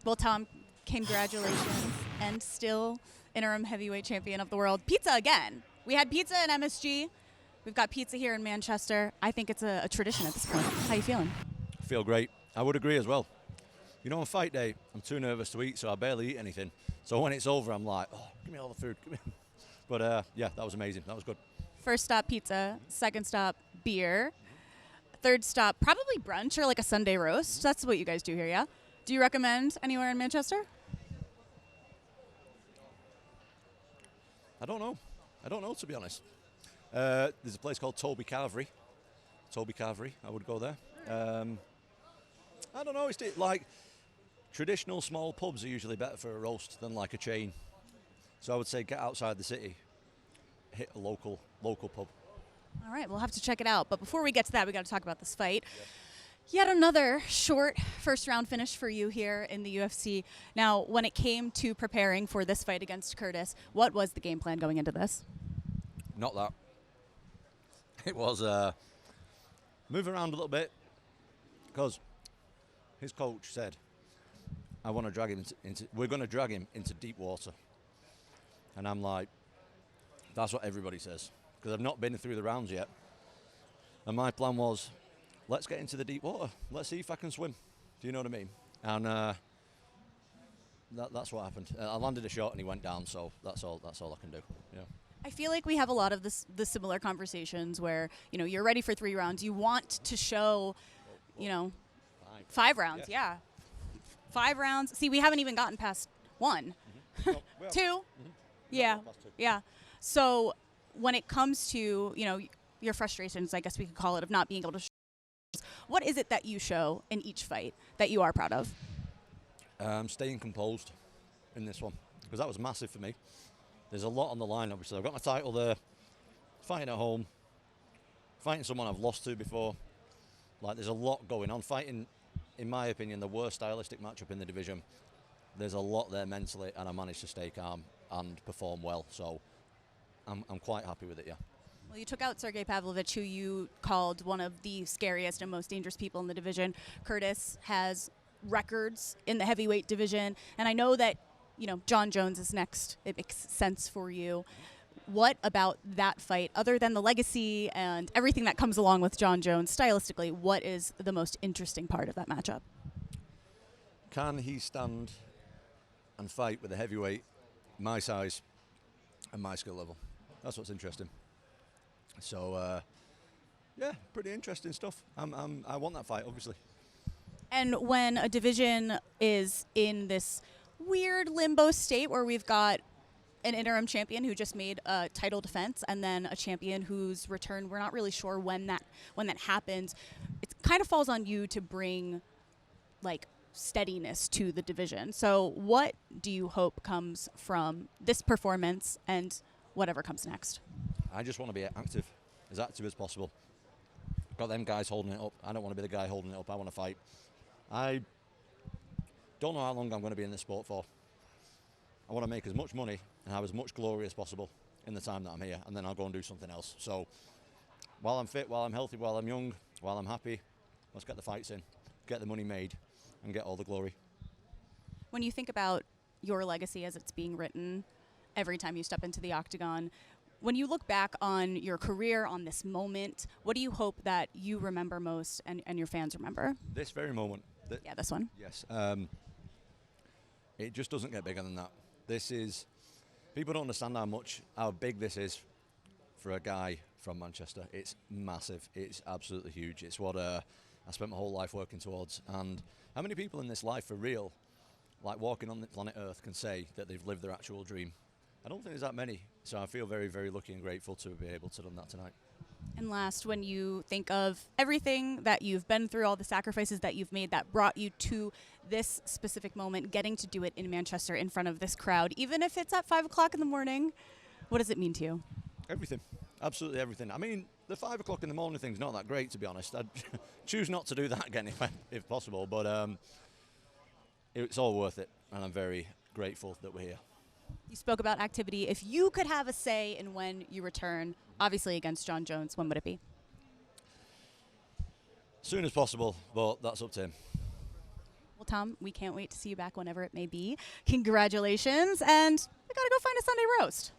Well, Tom, congratulations, and still interim heavyweight champion of the world. Pizza again. We had pizza in MSG. We've got pizza here in Manchester. I think it's a tradition at this point. How you feeling? I feel great. I would agree as well. You know, on fight day, I'm too nervous to eat, so I barely eat anything. So when it's over, I'm like, oh, give me all the food. But yeah, that was amazing. That was good. First stop, pizza. Second stop, beer. Third stop, probably brunch or like a Sunday roast. That's what you guys do here, yeah? Do you recommend anywhere in Manchester? I don't know, to be honest. There's a place called Toby Carvery. I would go there. I don't know, it's like traditional small pubs are usually better for a roast than like a chain. So I would say get outside the city, hit a local pub. All right, we'll have to check it out. But before we get to that, we got to talk about this fight. Yet another short first-round finish for you here in the UFC. Now, when it came to preparing for this fight against Curtis, what was the game plan going into this? Not that. It was move around a little bit because his coach said, "I want to drag him we're going to drag him into deep water," and I'm like, "That's what everybody says," because I've not been through the rounds yet, and my plan was, let's get into the deep water. Let's see if I can swim. Do you know what I mean? And that's what happened. I landed a shot and he went down. So that's all I can do. Yeah. I feel like we have a lot of the similar conversations where you're ready for 3 rounds. You want to show, 5 rounds. Yeah. 5 rounds. See, we haven't even gotten past 1. Mm-hmm. 2. Mm-hmm. Yeah. Yeah. So when it comes to your frustrations, I guess we could call it, of not being able to. What is it that you show in each fight that you are proud of? Staying composed in this one, because that was massive for me. There's a lot on the line, obviously. I've got my title there, fighting at home, fighting someone I've lost to before. Like, there's a lot going on. Fighting, in my opinion, the worst stylistic matchup in the division. There's a lot there mentally, and I managed to stay calm and perform well. So I'm quite happy with it, yeah. Well, you took out Sergey Pavlovich, who you called one of the scariest and most dangerous people in the division. Curtis has records in the heavyweight division, and I know that, Jon Jones is next. It makes sense for you. What about that fight, other than the legacy and everything that comes along with Jon Jones, stylistically, what is the most interesting part of that matchup? Can he stand and fight with a heavyweight my size and my skill level? That's what's interesting. So, yeah, pretty interesting stuff. I want that fight, obviously. And when a division is in this weird limbo state where we've got an interim champion who just made a title defense and then a champion whose return, we're not really sure when that happens, it kind of falls on you to bring, like, steadiness to the division. So what do you hope comes from this performance and whatever comes next? I just want to be active as possible. Got them guys holding it up. I don't want to be the guy holding it up. I want to fight. I don't know how long I'm going to be in this sport for. I want to make as much money and have as much glory as possible in the time that I'm here, and then I'll go and do something else. So while I'm fit, while I'm healthy, while I'm young, while I'm happy, let's get the fights in, get the money made, and get all the glory. When you think about your legacy as it's being written every time you step into the octagon, when you look back on your career, on this moment, what do you hope that you remember most and your fans remember? This very moment. Yeah, this one. Yes. It just doesn't get bigger than that. This is, people don't understand how big this is for a guy from Manchester. It's massive. It's absolutely huge. It's what I spent my whole life working towards. And how many people in this life for real, like walking on the planet Earth, can say that they've lived their actual dream? I don't think there's that many. So I feel very, very lucky and grateful to be able to do that tonight. And last, when you think of everything that you've been through, all the sacrifices that you've made that brought you to this specific moment, getting to do it in Manchester in front of this crowd, even if it's at 5 o'clock in the morning, what does it mean to you? Everything. Absolutely everything. I mean, the 5 o'clock in the morning thing's not that great, to be honest. I'd choose not to do that again if possible, but it's all worth it, and I'm very grateful that we're here. You spoke about activity. If you could have a say in when you return, obviously against Jon Jones, when would it be? Soon as possible, but that's up to him. Well, Tom, we can't wait to see you back whenever it may be. Congratulations, and we gotta go find a Sunday roast.